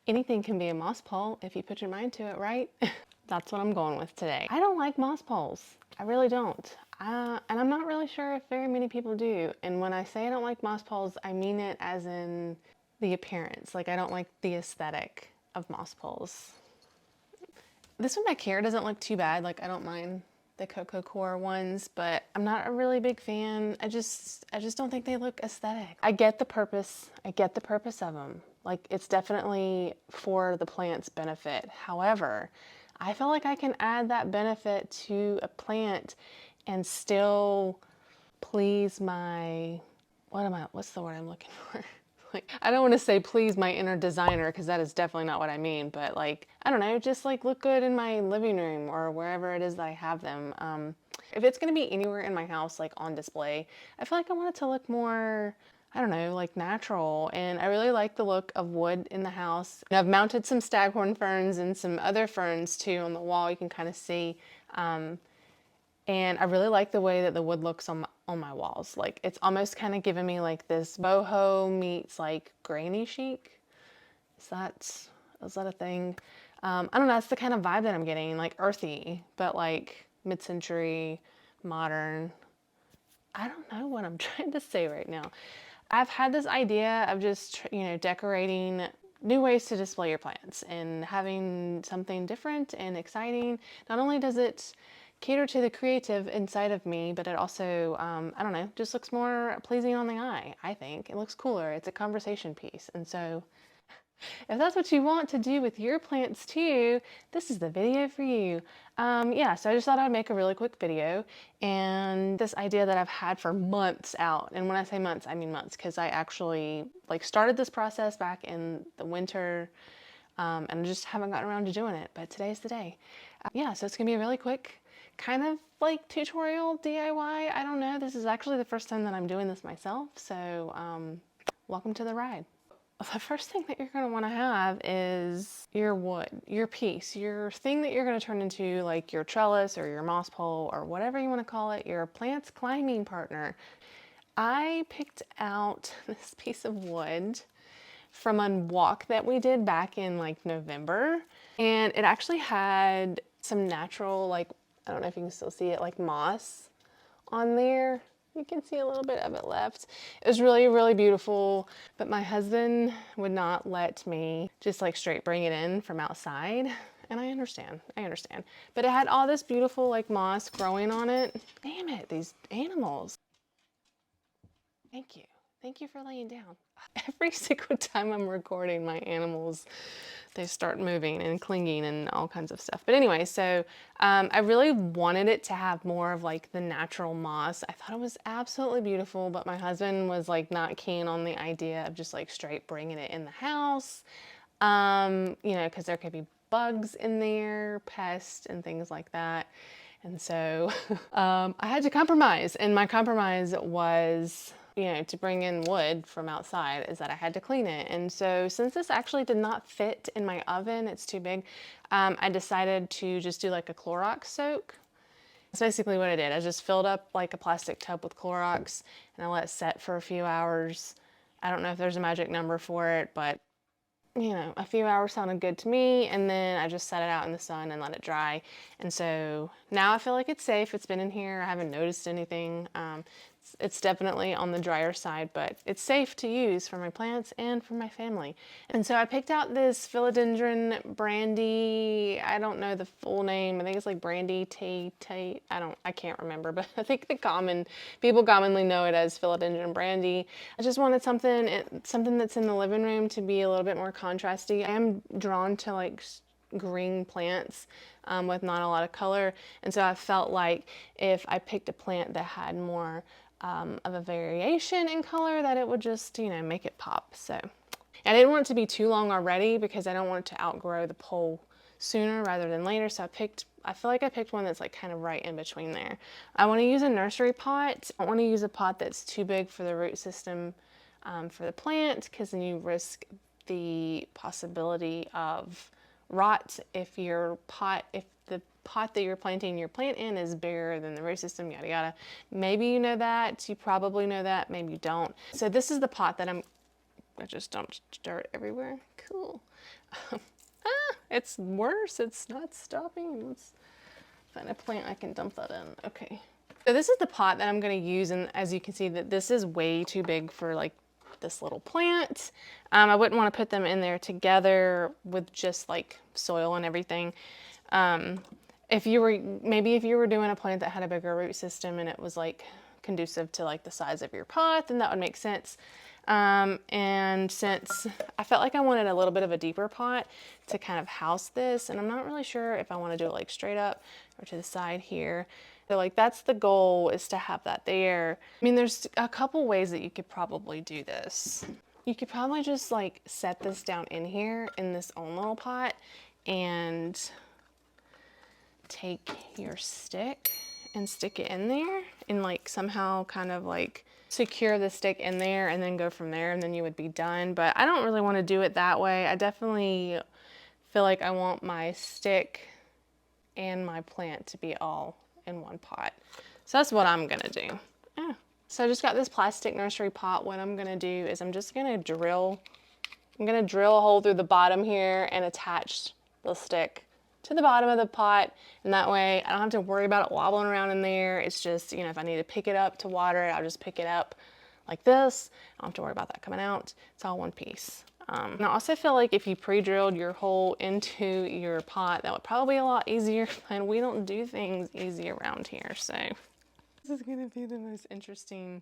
Anything can be a moss pole if you put your mind to it, right? That's what I'm going with today. I don't like moss poles. I really don't. And I'm not really sure if very many people do. And when I say I don't like moss poles, I mean it as in the appearance. Like, I don't like the aesthetic of moss poles. This one back here doesn't look too bad. Like, I don't mind the Coco Core ones, but I'm not a really big fan. I just don't think they look aesthetic. I get the purpose. I get the purpose of them. Like, it's definitely for the plant's benefit. However, I feel like I can add that benefit to a plant and still please my, what's the word I'm looking for? Like, I don't want to say please my inner designer, because that is definitely not what I mean, but like, I don't know, just like look good in my living room or wherever it is that I have them. If it's going to be anywhere in my house, like on display, I feel like I want it to look more, I don't know, like natural. And I really like the look of wood in the house. And I've mounted some staghorn ferns and some other ferns too on the wall. You can kind of see. And I really like the way that the wood looks on my walls. Like, it's almost kind of giving me like this boho meets like granny chic. Is that a thing? I don't know, that's the kind of vibe that I'm getting, like earthy, but like mid-century, modern. I don't know what I'm trying to say right now. I've had this idea of just, decorating new ways to display your plants and having something different and exciting. Not only does it cater to the creative inside of me, but it also, I don't know, just looks more pleasing on the eye, I think. It looks cooler. It's a conversation piece. And so if that's what you want to do with your plants too, this is the video for you. Yeah, so I just thought I'd make a really quick video, and this idea that I've had for months out. And when I say months, I mean months, because I actually like started this process back in the winter, and I just haven't gotten around to doing it, but today's the day. Yeah, so it's gonna be a really quick kind of like tutorial DIY. I don't know, this is actually the first time that I'm doing this myself, so welcome to the ride. The first thing that you're going to want to have is your wood, your piece, your thing that you're going to turn into like your trellis or your moss pole or whatever you want to call it, your plant's climbing partner. I picked out this piece of wood from a walk that we did back in like November, and it actually had some natural, like, I don't know if you can still see it, like moss on there. You can see a little bit of it left. It was really, really beautiful, but my husband would not let me just like straight bring it in from outside. And I understand. But it had all this beautiful like moss growing on it. Damn it, these animals. Thank you. Thank you for laying down. Every single time I'm recording, my animals, they start moving and clinging and all kinds of stuff. But anyway, so I really wanted it to have more of like the natural moss. I thought it was absolutely beautiful, but my husband was like not keen on the idea of just like straight bringing it in the house, because there could be bugs in there, pests and things like that. And so I had to compromise, and my compromise was, to bring in wood from outside, is that I had to clean it. And so since this actually did not fit in my oven, it's too big, I decided to just do like a Clorox soak. That's basically what I did. I just filled up like a plastic tub with Clorox and I let it set for a few hours. I don't know if there's a magic number for it, but a few hours sounded good to me, and then I just set it out in the sun and let it dry. And so now I feel like it's safe. It's been in here. I haven't noticed anything. It's definitely on the drier side, but it's safe to use for my plants and for my family. And so I picked out this philodendron brandy. I don't know the full name. I think it's like brandy tea. I can't remember, but I think people commonly know it as philodendron brandy. I just wanted something that's in the living room to be a little bit more contrasty. I am drawn to like green plants with not a lot of color, and so I felt like if I picked a plant that had more of a variation in color, that it would just, make it pop. So I didn't want it to be too long already because I don't want it to outgrow the pole sooner rather than later. So I feel like I picked one that's like kind of right in between there. I want to use a nursery pot. I don't want to use a pot that's too big for the root system for the plant, because then you risk the possibility of rot if the pot that you're planting your plant in is bigger than the root system, yada yada. Maybe you know that, you probably know that, maybe you don't. So this is the pot that I just dumped dirt everywhere. Cool. It's worse. It's not stopping. Let's find a plant I can dump that in. Okay. So this is the pot that I'm going to use, and as you can see that this is way too big for like this little plant. I wouldn't want to put them in there together with just like soil and everything. If you were doing a plant that had a bigger root system and it was like conducive to like the size of your pot, then that would make sense. And since I felt like I wanted a little bit of a deeper pot to kind of house this, and I'm not really sure if I want to do it like straight up or to the side here. So like that's the goal, is to have that there. I mean, there's a couple ways that you could probably do this. You could probably just like set this down in here in this own little pot and take your stick and stick it in there and like somehow kind of like secure the stick in there and then go from there, and then you would be done. But I don't really want to do it that way. I definitely feel like I want my stick and my plant to be all in one pot. So that's what I'm gonna do. Yeah. So I just got this plastic nursery pot. What I'm gonna do is I'm gonna drill a hole through the bottom here and attach the stick to the bottom of the pot, and that way I don't have to worry about it wobbling around in there. It's just, you know, if I need to pick it up to water it, I'll just pick it up like this. I don't have to worry about that coming out. It's all one piece. And I also feel like if you pre-drilled your hole into your pot, that would probably be a lot easier, and we don't do things easy around here. So this is gonna be the most interesting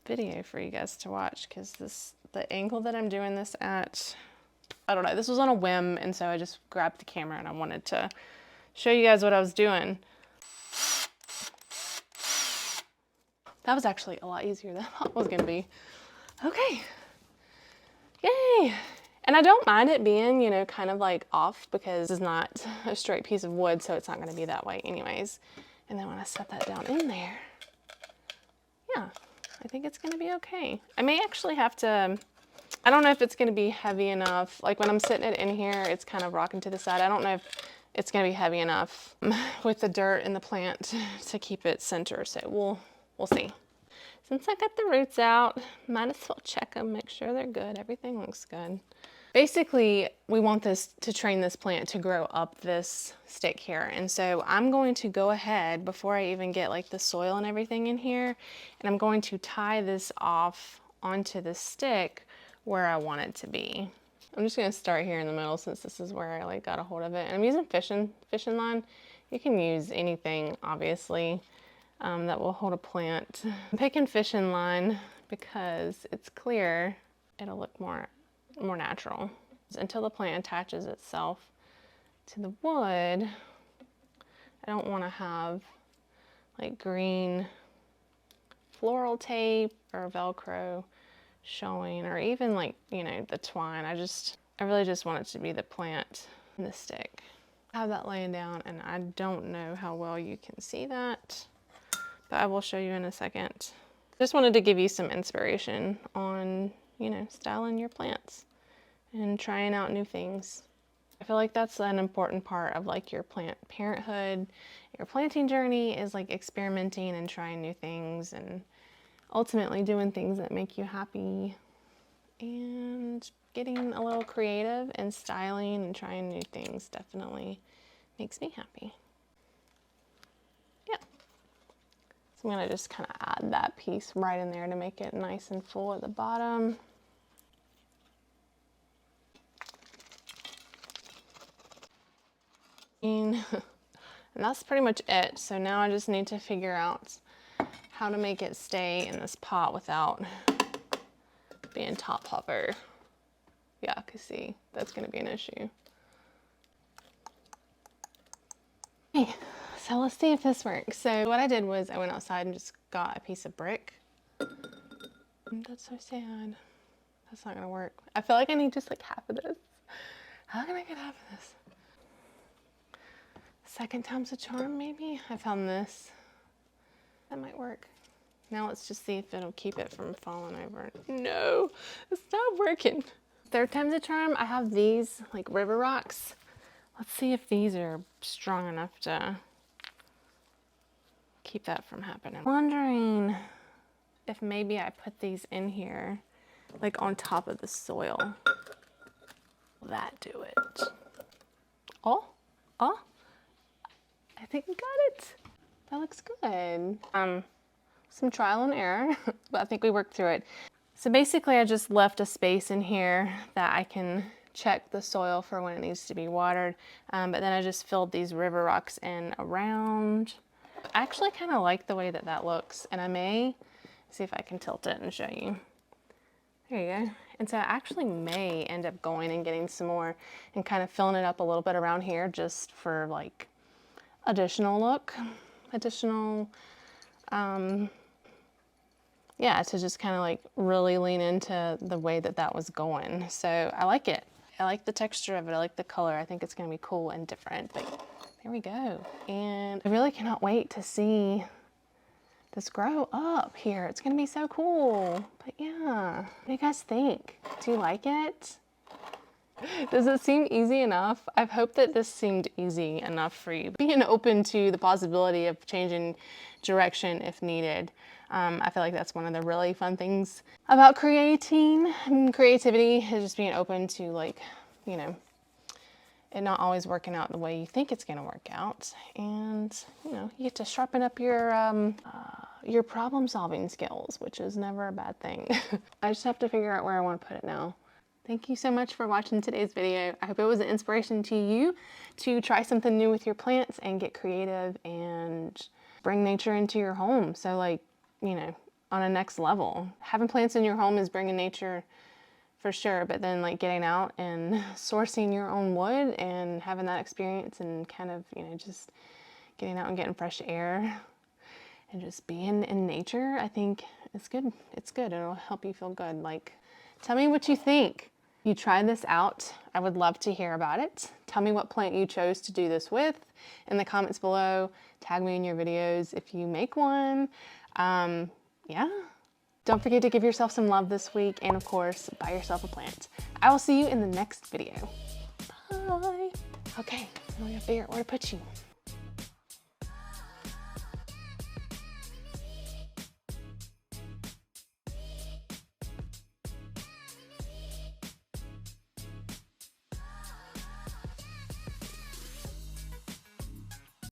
video for you guys to watch, because the angle that I'm doing this at, I don't know, this was on a whim, and so I just grabbed the camera and I wanted to show you guys what I was doing. That was actually a lot easier than I thought it was gonna be. Okay. Yay! And I don't mind it being, you know, kind of like off, because it's not a straight piece of wood, so it's not going to be that way anyways. And then when I set that down in there, yeah, I think it's going to be okay. I may actually have to, I don't know if it's going to be heavy enough. Like when I'm sitting it in here, it's kind of rocking to the side. I don't know if it's going to be heavy enough with the dirt and the plant to keep it center. So we'll see. Since I got the roots out, might as well check them, make sure they're good. Everything looks good. Basically, we want this to train this plant to grow up this stick here. And so I'm going to go ahead before I even get like the soil and everything in here, and I'm going to tie this off onto the stick where I want it to be. I'm just gonna start here in the middle, since this is where I like got a hold of it. And I'm using fishing line. You can use anything, obviously. That will hold a plant. I'm picking fishing line because it's clear. It'll look more natural. Until the plant attaches itself to the wood, I don't want to have like green floral tape or Velcro showing, or even like, you know, the twine. I really just want it to be the plant and the stick. I have that laying down, and I don't know how well you can see that, but I will show you in a second. Just wanted to give you some inspiration on, you know, styling your plants and trying out new things. I feel like that's an important part of like your plant parenthood. Your planting journey is like experimenting and trying new things, and ultimately doing things that make you happy, and getting a little creative and styling and trying new things definitely makes me happy. So I'm gonna just kind of add that piece right in there to make it nice and full at the bottom. And that's pretty much it. So now I just need to figure out how to make it stay in this pot without being top hover. Yeah, cause see, that's gonna be an issue. Okay. So let's see if this works. So what I did was I went outside and just got a piece of brick. That's so sad. That's not gonna work. I feel like I need just like half of this. How can I get half of this? Second time's a charm, maybe? I found this. That might work. Now let's just see if it'll keep it from falling over. No, it's not working. Third time's a charm. I have these like river rocks. Let's see if these are strong enough to keep that from happening. I'm wondering if maybe I put these in here like on top of the soil. Will that do it? Oh, I think we got it. That looks good. Some trial and error, but I think we worked through it. So basically I just left a space in here that I can check the soil for when it needs to be watered. But then I just filled these river rocks in around. I actually kind of like the way that that looks, and I may see if I can tilt it and show you. There you go. And so I actually may end up going and getting some more and kind of filling it up a little bit around here just for like additional look, yeah, to just kind of like really lean into the way that that was going. So I like it. I like the texture of it. I like the color. I think it's going to be cool and different. But there we go. And I really cannot wait to see this grow up here. It's going to be so cool. But yeah, what do you guys think? Do you like it? Does it seem easy enough? I've hoped that this seemed easy enough for you. Being open to the possibility of changing direction if needed. I feel like that's one of the really fun things about creating. Creativity is just being open to, like, you know, it not always working out the way you think it's going to work out. And, you know, you get to sharpen up your problem solving skills, which is never a bad thing. I just have to figure out where I want to put it now. Thank you so much for watching today's video. I hope it was an inspiration to you to try something new with your plants and get creative and bring nature into your home. So, like, you know, on a next level. Having plants in your home is bringing nature for sure, but then like getting out and sourcing your own wood and having that experience and kind of, you know, just getting out and getting fresh air and just being in nature, I think it's good. It's good. It'll help you feel good. Like, tell me what you think. You tried this out. I would love to hear about it. Tell me what plant you chose to do this with in the comments below. Tag me in your videos if you make one. Yeah. Don't forget to give yourself some love this week, and of course, buy yourself a plant. I will see you in the next video. Bye. Okay, I'm gonna figure out where to put you.